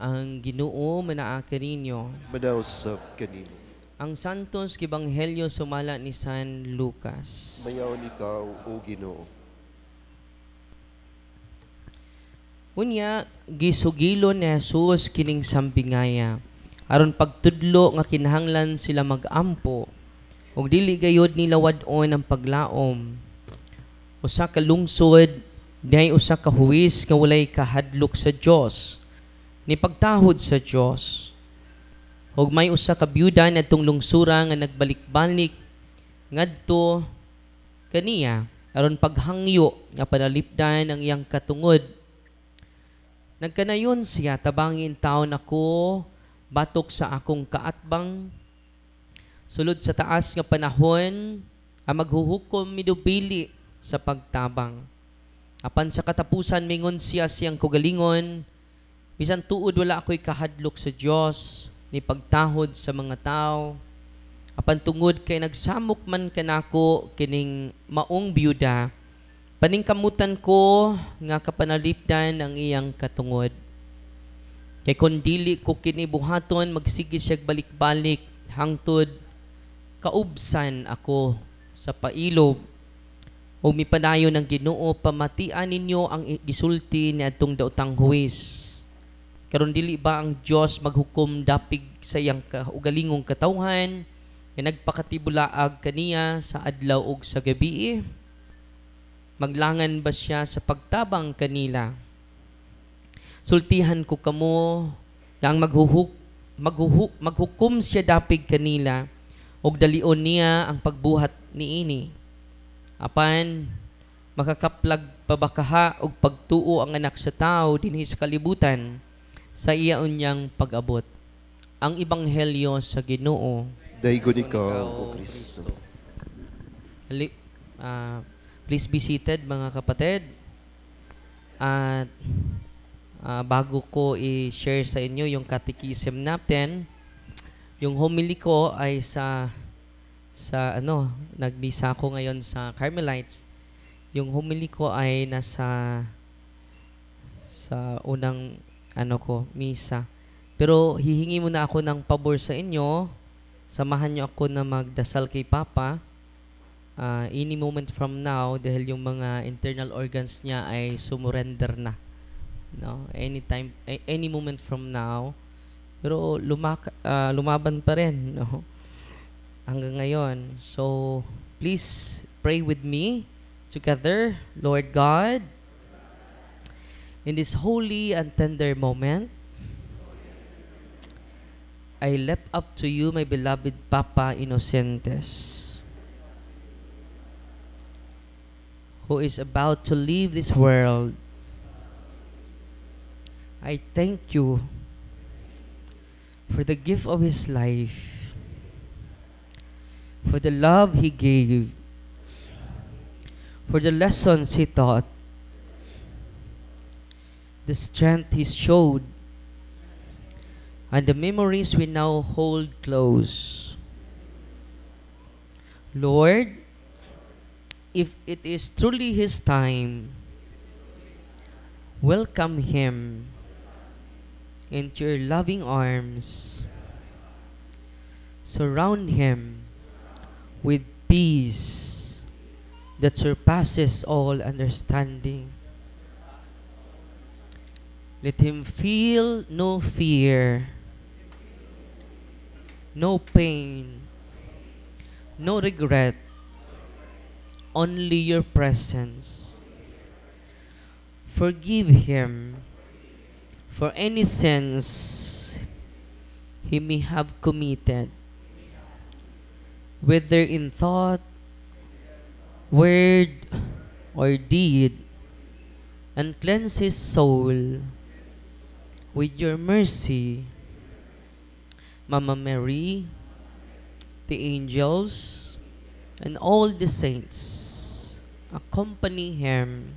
Ang Ginoo manaa kaninyo. Manausap kanino. Ang Santos Ebanghelyo sumala ni San Lucas. Mayaon ikaw, O Ginoo. Unya gisugilo ni Jesus kining sambingaya aron pagtudlo nga kinahanglan sila magampo ug dili gayud nila wad-on ang paglaom. Usa ka lungsod diay usa ka huwis nga walay kahadlok sa Dios, ni pagtahod sa Dios. Ug may usa ka byuda nadtong lungsura nga nagbalik-balik ngadto kaniya aron paghangyo nga panalipdan ang iyang katungod. Nagkanayon siya, tabangin taon ako, batok sa akong kaatbang, sulod sa taas nga panahon, ang maghuhukom midupili sa pagtabang. Apan sa katapusan, mingon siya siyang kugalingon, bisan tuod wala ako'y kahadlok sa Diyos, ni pagtahod sa mga tao. Apan tungod kay nagsamok man kanako kining maong byuda, paningkamutan ko nga kapanalipdan ang iyang katungod. Kay kung dili ko kinibuhaton, magsige siya balik-balik hangtod kaubsan ako sa pailob. O mipadayon ng Ginoo, pamatian ninyo ang gisulti ni adtong daotang huwis. Karon dili ba ang Dios maghukom dapig sa iyang kaugalingong katawhan nga nagpakatibulaag kaniya sa adlaw ug sa gabi? Maglangan ba siya sa pagtabang kanila? Sultihan ko kamo na ang maghukom siya dapig kanila ug dalion niya ang pagbuhat niini. Apan makakaplag pabakaha ug pagtuo ang anak sa tao dinhi sa kalibutan sa iya unyang pag-abot. Ang ebanghelyo sa Ginoo. Daygon ikaw, O Kristo. Please be seated, mga kapatid. At bago ko i-share sa inyo yung catechism natin, yung homily ko ay nagbisa ko ngayon sa Carmelites. Yung homily ko ay nasa sa unang misa. Pero hihingi muna ako ng pabor sa inyo. Samahan niyo ako na magdasal kay Papa. Any moment from now, dahil yung mga internal organs niya ay sumurrender na, no? Any moment from now, pero lumaban pa rin, no? Hanggang ngayon. So please pray with me together. Lord God, in this holy and tender moment, I lift up to you my beloved Papa Innocentes, who is about to leave this world. I thank you for the gift of his life, for the love he gave, for the lessons he taught, the strength he showed, and the memories we now hold close. Lord, if it is truly his time, welcome him into your loving arms. Surround him with peace that surpasses all understanding. Let him feel no fear, no pain, no regret, only your presence. Forgive him for any sins he may have committed, whether in thought, word, or deed, and cleanse his soul with your mercy. Mama Mary, the angels, and all the saints accompany him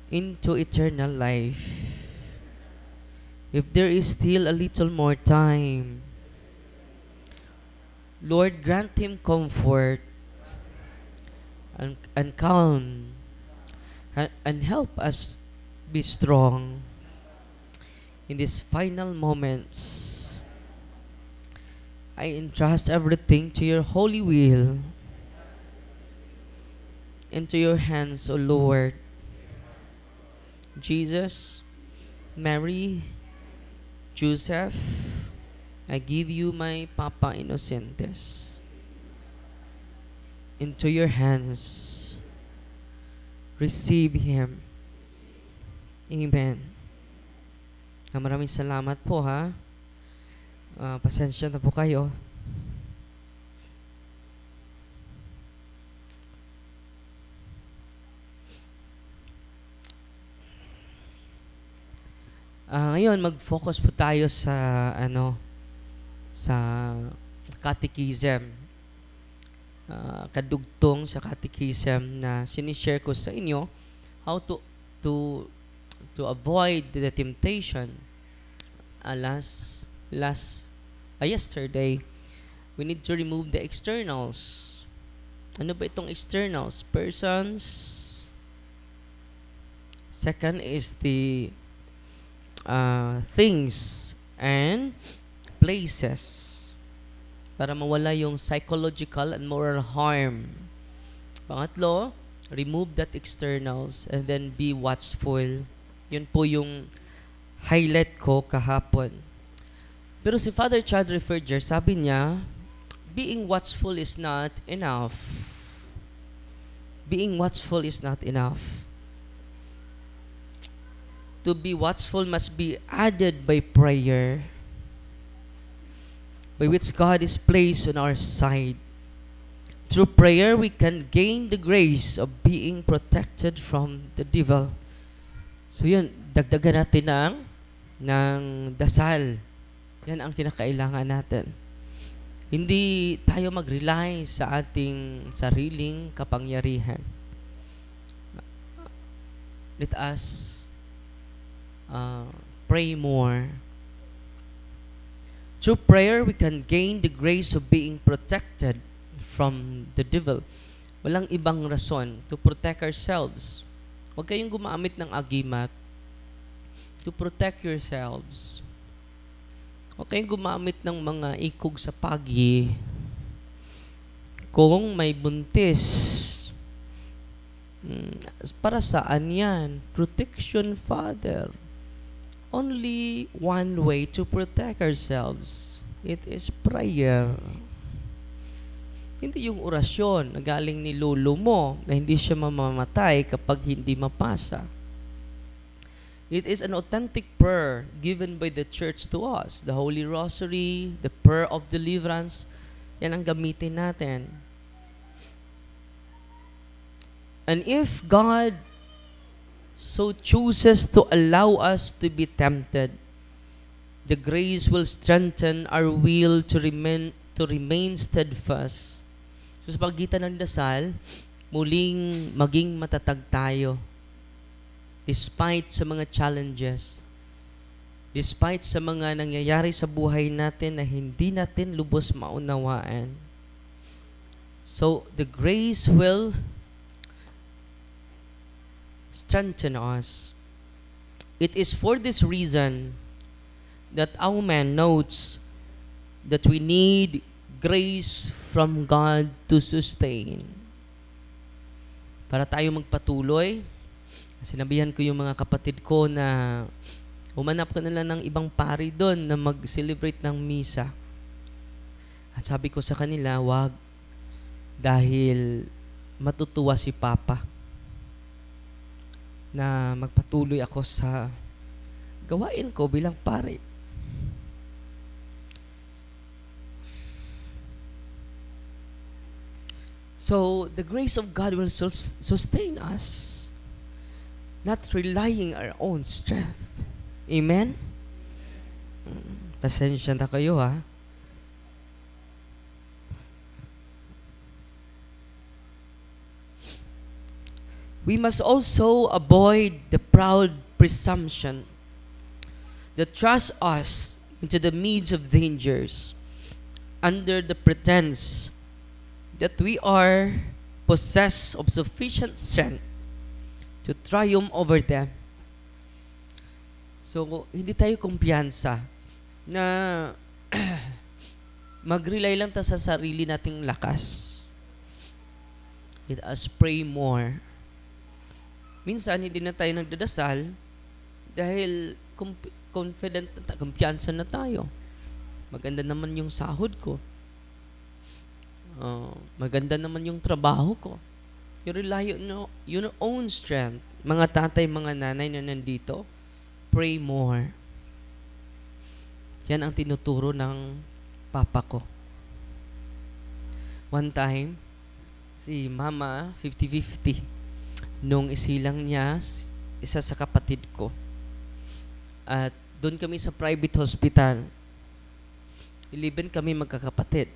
into eternal life. If there is still a little more time, Lord, grant him comfort and calm, and help us be strong in these final moments, I entrust everything to your holy will, into your hands, O Lord. Jesus, Mary, Joseph, I give you my Papa Innocentes into your hands. Receive him. Amen. Maraming salamat po ha. Pasensya na po kayo. Ngayon mag-focus po tayo sa sa catechism. Kadugtong sa catechism na sinishare ko sa inyo how to avoid the temptation. Yesterday we need to remove the externals. Ano ba itong externals? Persons. Second is the things and places, para mawala yung psychological and moral harm. Pangatlo, remove that externals and then be watchful. Yun po yung highlight ko kahapon. Pero si Father Chad Referger, sabi niya, being watchful is not enough. Being watchful is not enough. To be watchful must be added by prayer, by which God is placed on our side. Through prayer, we can gain the grace of being protected from the devil. So yun, dagdagan natin ng dasal. Yan ang kinakailangan natin. Hindi tayo mag-rely sa ating sariling kapangyarihan. Let us pray more. Through prayer, we can gain the grace of being protected from the devil. Walang ibang rason to protect ourselves. Huwag kayong gumamit ng agimat to protect yourselves. Huwag kayong gumamit ng mga ikog sa pagi kung may buntis. Para saan yan? Protection, Father. Only one way to protect ourselves. It is prayer. Hindi yung orasyon na galing ni lolo mo na hindi siya mamamatay kapag hindi mapasa. It is an authentic prayer given by the church to us. The Holy Rosary, the prayer of deliverance, yan ang gamitin natin. And if God so chooses to allow us to be tempted, the grace will strengthen our will to remain steadfast. So sa pagitan ng dasal, muling maging matatag tayo despite sa mga challenges, despite sa mga nangyayari sa buhay natin na hindi natin lubos maunawaan. So the grace will strengthen us. It is for this reason that Aumann notes that we need grace from God to sustain. Para tayo magpatuloy, sinabihan ko yung mga kapatid ko na umanap ka nila ng ibang pari doon na mag-celebrate ng misa. At sabi ko sa kanila, wag, dahil matutuwa si Papa na magpatuloy ako sa gawain ko bilang pare. So, the grace of God will sustain us, not relying our own strength. Amen? Pasensya na kayo ha. We must also avoid the proud presumption that thrusts us into the midst of dangers under the pretense that we are possessed of sufficient strength to triumph over them. So, hindi tayo kumpiyansa na mag-rely lang ta sa sarili nating lakas. Let us pray more. Minsan, hindi na tayo nagdadasal dahil confident na kumpiyansa na tayo. Maganda naman yung sahod ko. Maganda naman yung trabaho ko. You rely on your own strength. Mga tatay, mga nanay na nandito, pray more. Yan ang tinuturo ng papa ko. One time, si mama, 50-50. Nung isilang niya, isa sa kapatid ko. At doon kami sa private hospital. 11 kami magkakapatid.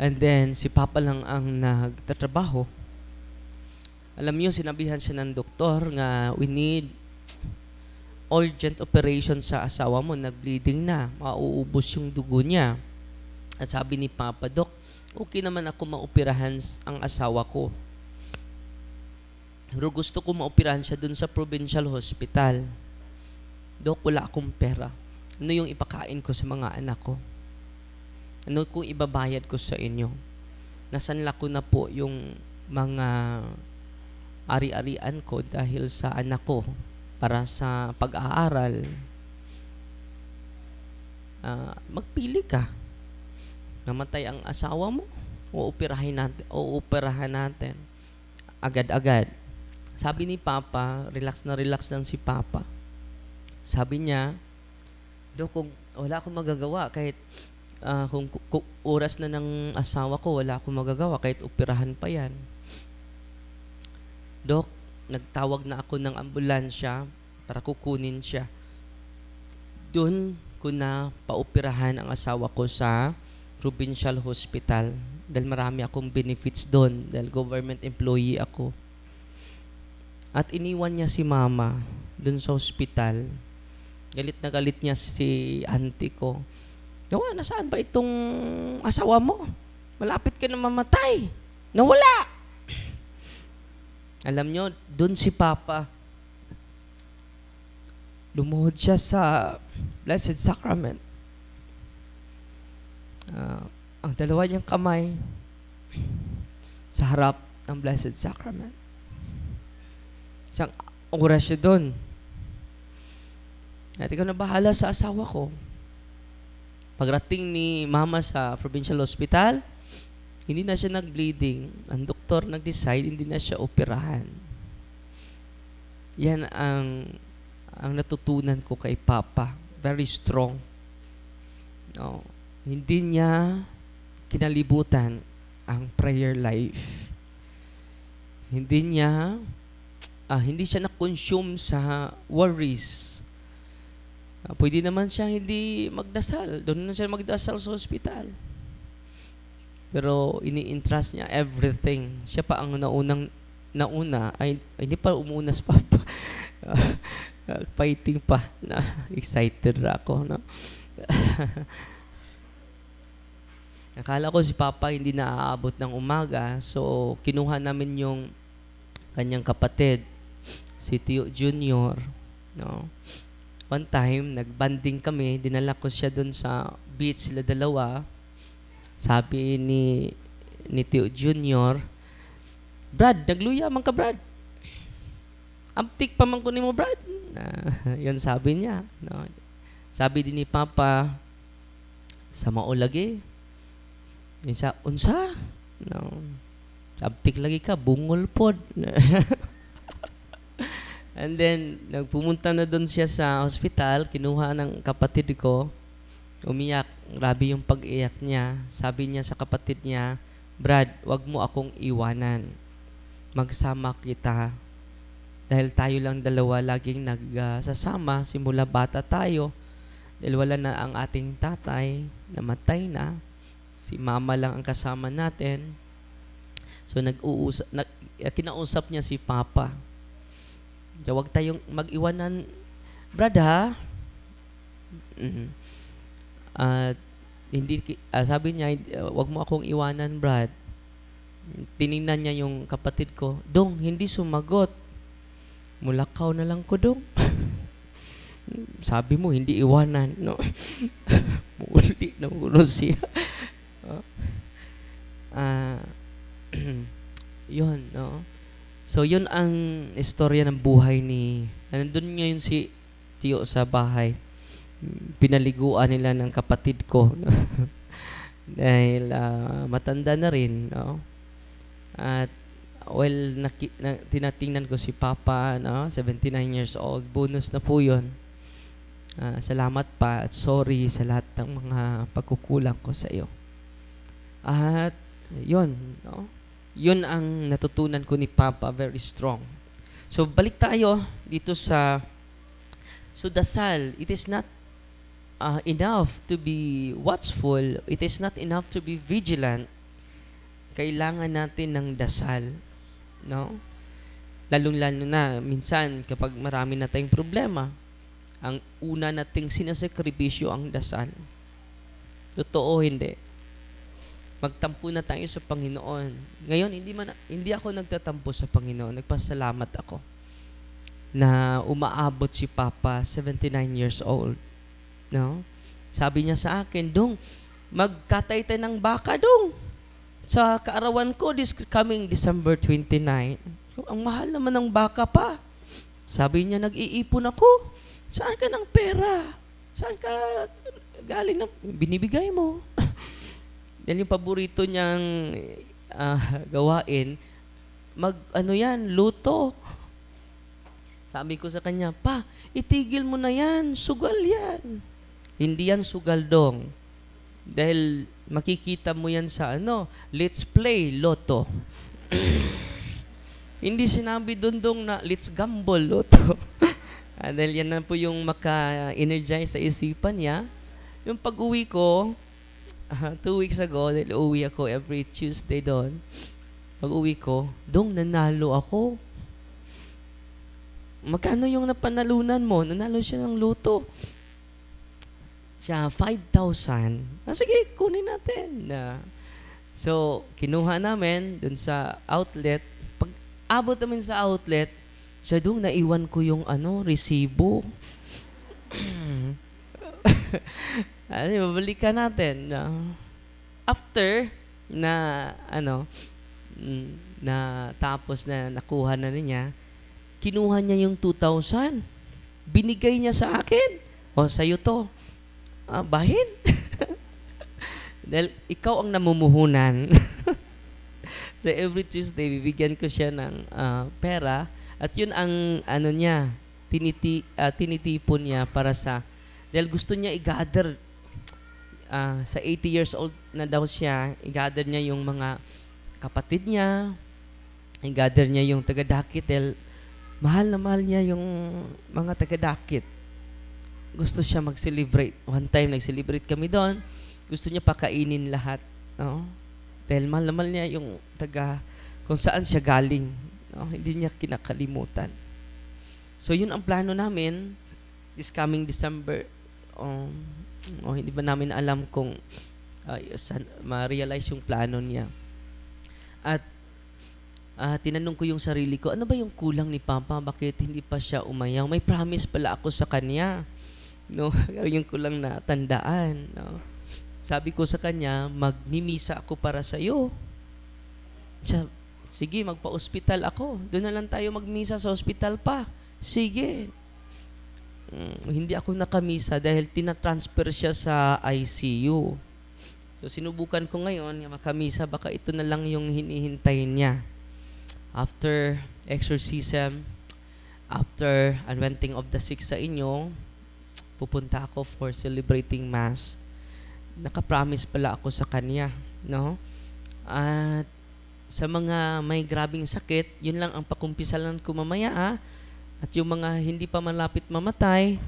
And then, si Papa lang ang nagtatrabaho. Alam niyo, sinabihan siya ng doktor nga, we need urgent operation sa asawa mo. Nag-bleeding na. Mauubos yung dugo niya. At sabi ni Papa, Dok, okay naman ako maoperahan ang asawa ko. Pero gusto ko maoperahan siya dun sa provincial hospital. Dok, wala akong pera. Ano yung ipakain ko sa mga anak ko? Ano kung ibabayad ko sa inyo? Nasanla ko na po yung mga ari-arian ko dahil sa anak ko para sa pag-aaral. Magpili ka. Namatay ang asawa mo, uoperahan natin. Agad-agad. Sabi ni Papa, relax na relax lang si Papa. Sabi niya, kung wala akong magagawa, kahit kung oras na ng asawa ko, wala akong magagawa, kahit operahan pa yan. Dok, nagtawag na ako ng ambulansya para kukunin siya. Doon ko na paoperahan ang asawa ko sa provincial hospital dahil marami akong benefits doon dahil government employee ako. At iniwan niya si mama doon sa hospital. Galit na galit niya si auntie ko. Nawa, nasaan ba itong asawa mo? Malapit ka na mamatay. Nawala! Alam nyo, doon si Papa, lumuhod siya sa Blessed Sacrament. Ang dalawa niyang kamay sa harap ng Blessed Sacrament. Isang oras siya doon. At ikaw na bahala sa asawa ko. Pagrating ni mama sa provincial hospital, hindi na siya nag-bleeding. Ang doktor nag-decide, hindi na siya operahan. Yan ang natutunan ko kay Papa. Very strong. No, hindi niya kinalibutan ang prayer life. Hindi siya na-consume sa worries. Pwede naman siya hindi magdasal. Doon na siya magdasal sa hospital. Pero ini-entrust niya everything. Siya pa ang nauna. Ay, hindi pa umuuna si Papa. Fighting pa. Excited ako. No? Nakala ko si Papa hindi na aabot ng umaga. So, kinuha namin yung kanyang kapatid, si Tio Junior. No? One time, nagbanding kami. Dinala ko siya doon sa beach, sila dalawa. Sabi ni Tio Junior, Brad, nagluya man ka, Brad. Amtik pa man ko ni mo, Brad. Yun sabi niya. No? Sabi din ni Papa, sa maulagi. Unsa? No. Amtik lagi ka, bungol pod. And then, nagpumunta na doon siya sa hospital, kinuha ng kapatid ko, umiyak, grabe yung pag-iyak niya. Sabi niya sa kapatid niya, Brad, wag mo akong iwanan. Magsama kita. Dahil tayo lang dalawa laging nagsasama, simula bata tayo. Dahil wala na ang ating tatay, namatay na. Si mama lang ang kasama natin. So, kinausap niya si Papa. Huwag tayong mag-iwanan, Brad, ha? Sabi niya, wag mo akong iwanan, Brad. Tiningnan niya yung kapatid ko, Dong, hindi sumagot. Mulakaw na lang ko, Dong. Sabi mo, hindi iwanan, no? Muli na ulo siya. Ah, yun, no? So, yun ang istorya ng buhay ni... Nandun ngayon si Tio sa bahay. Pinaliguan nila ng kapatid ko. Dahil matanda na rin, no? At, tinatingnan ko si Papa, no? 79 years old. Bonus na po yun. Salamat pa at sorry sa lahat ng mga pagkukulang ko sa iyo. At yun, no? Yun ang natutunan ko ni Papa, very strong. So balik tayo dito sa dasal. It is not enough to be watchful. It is not enough to be vigilant. Kailangan natin ng dasal, no? Lalong-lalo na minsan kapag marami na tayong problema, ang una nating sinasakripisyo ang dasal. Totoo, hindi. Magtampo na tayo sa Panginoon. Ngayon, hindi ako nagtatampo sa Panginoon. Nagpasalamat ako na umaabot si Papa, 79 years old. No? Sabi niya sa akin, Dong, magkatay tayo ng baka, Dong. Sa kaarawan ko, this coming December 29. Ang mahal naman ng baka pa. Sabi niya, nag-iipon ako. Saan ka ng pera? Saan ka galing na binibigay mo? Yan yung paborito niyang gawain. Luto. Sabi ko sa kanya, Pa, itigil mo na yan. Sugal yan. Hindi yan sugal, Dong. Dahil makikita mo yan sa let's play loto. Hindi sinabi Dong na let's gamble loto. Dahil yan na po yung maka-energize sa isipan niya. Yung pag-uwi ko, 2 weeks ago, dahil uwi ako every Tuesday doon, pag-uwi ko, Dong, nanalo ako. Magkano yung napanalunan mo? Nanalo siya ng luto. Siya, 5,000. Sige, kunin natin. So, kinuha namin dun sa outlet. Pag abot namin sa outlet, siya Dong, naiwan ko yung resibo. Babalikan natin. After na tapos na nakuha na niya, kinuha niya yung 2,000. Binigay niya sa akin. Sa'yo to. Bahin. Dahil ikaw ang namumuhunan. So every Tuesday, bibigyan ko siya ng pera. At yun ang tinitipon niya para dahil gusto niya i-gather, sa 80 years old na daw siya, i-gather niya yung mga kapatid niya, i-gather niya yung taga-dakit, dahil mahal na mahal niya yung mga taga-dakit. Gusto siya mag-celebrate. One time, nag-celebrate kami doon. Gusto niya pakainin lahat. No? Dahil mahal na mahal niya yung kung saan siya galing. No? Hindi niya kinakalimutan. So, yun ang plano namin this coming December. Hindi ba namin alam kung ma-realize yung plano niya. At tinanong ko yung sarili ko, ano ba yung kulang ni Papa? Bakit hindi pa siya umayaw? May promise pala ako sa kanya. No? Yung kulang na tandaan. No? Sabi ko sa kanya, magmimisa ako para sa iyo. Sige, magpa-ospital ako. Doon na lang tayo magmisa sa ospital pa. Sige. Hindi ako nakamisa dahil tinatransfer siya sa ICU. So, sinubukan ko ngayon, makamisa, baka ito na lang yung hinihintay niya. After exorcism, after anointing of the sick sa inyo, pupunta ako for celebrating Mass. Nakapromise pala ako sa kanya. No? At sa mga may grabing sakit, yun lang ang pakumpisalan ko mamaya. At yung mga hindi pa malapit mamatay,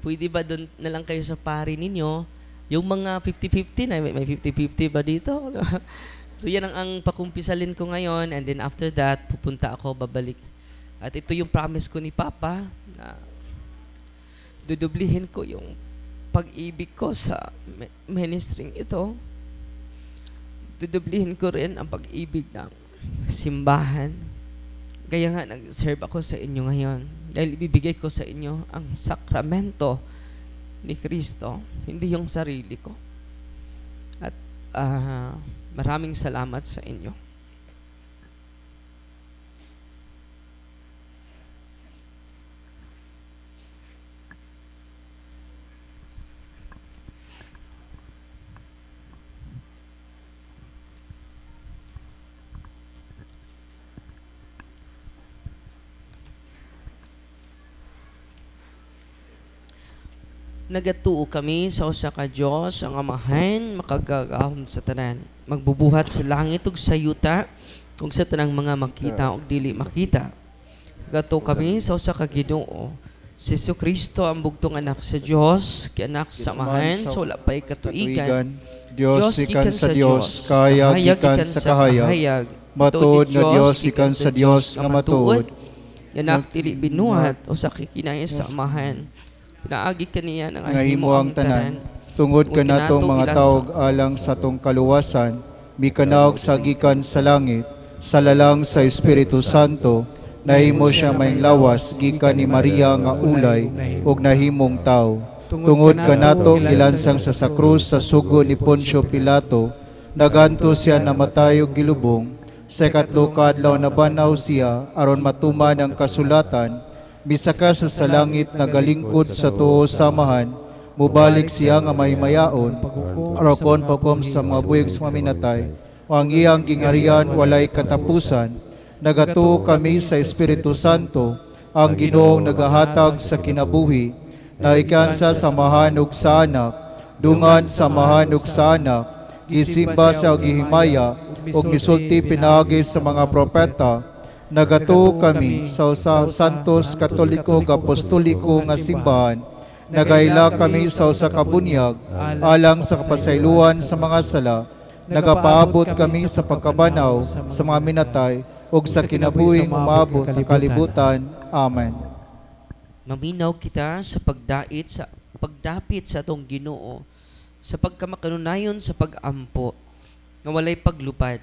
pwede ba doon na lang kayo sa pari ninyo? Yung mga 50-50 na, may 50-50 ba dito? So yan ang pakumpisalin ko ngayon, and then after that, pupunta ako, babalik. At ito yung promise ko ni Papa, na dudublihin ko yung pag-ibig ko sa ministering ito. Dudublihin ko rin ang pag-ibig ng simbahan. Kaya nga nag-serve ako sa inyo ngayon dahil ibibigay ko sa inyo ang sakramento ni Kristo, hindi yung sarili ko. At maraming salamat sa inyo. Nagatuo kami sa usa ka Dios ang Amahan makagagahom sa tanan, magbubuhat sa langit ug sa yuta ug sa tanang mga makita ug dili makita. Nagatuo kami sa usa ka Ginoo, si Jesucristo ang bugtong anak sa Dios, anak sa Amahan sa wala pay katuigan. Dios ikan sa Dios, kahayag ikan sa kahayag. Matuod nga Dios ikan sa Dios nga matuod. Yanak dili binuhat o sa kikinay sa Amahan. Pinaagi kaniya ng himo ang tanan. Tungod ka natong mga tawag alang sa tong kaluwasan, mikanaog sa gikan sa langit, sa lalang sa Espiritu Santo, nahimo siya maing lawas gikan ni Maria nga ulay ug nahimong tao. Tungod ka natong gilansang sa krus sa sugo ni Poncio Pilato, naganto siya namatay ug gilubong. Sa ikatlo ka adlaw nabanaw siya aron matuman ang kasulatan. Misaka sa langit nagalingkod sa tuo samahan, mubalik siya nga may mayaon, aron pagkom sa mga buyog sa maminatay, o ang iyang gingarian walay katapusan. Nagatuo kami sa Espiritu Santo, ang Ginoong nagahatag sa kinabuhi, na ikan sa samahan ug sa anak, dungan samahan ug sa anak, gisimba sa gihimaya, ug misulti pinaagi sa mga propeta. Nagatuo kami sa Santos Katoliko ug Apostoliko nga simbahan. Nagaila kami sa usa ka bunyag alang sa kapasayloan sa mga sala. Nagapaabot kami sa pagkabanaw sa mga minatay ug sa kinabuhing umaabot ang kalibutan. Amen. Maminaw kita sa pagdapit sa atong Ginoo, sa pagkamakanunayon sa pag-ampo nga walay paglupad.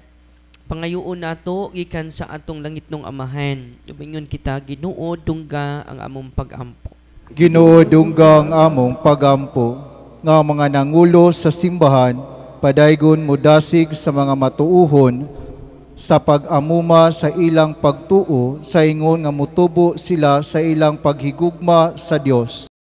Pangayoon nato gikan sa atong langit nung Amahan. Umingon kita, Ginoo dungga ang among pag-ampo. Ginoo dungga ang among pag-ampo, nga mga nangulo sa simbahan, padaygon mudasig sa mga matuuhon, sa pag-amuma sa ilang pagtuo, sa ingon nga mutubo sila sa ilang paghigugma sa Dios.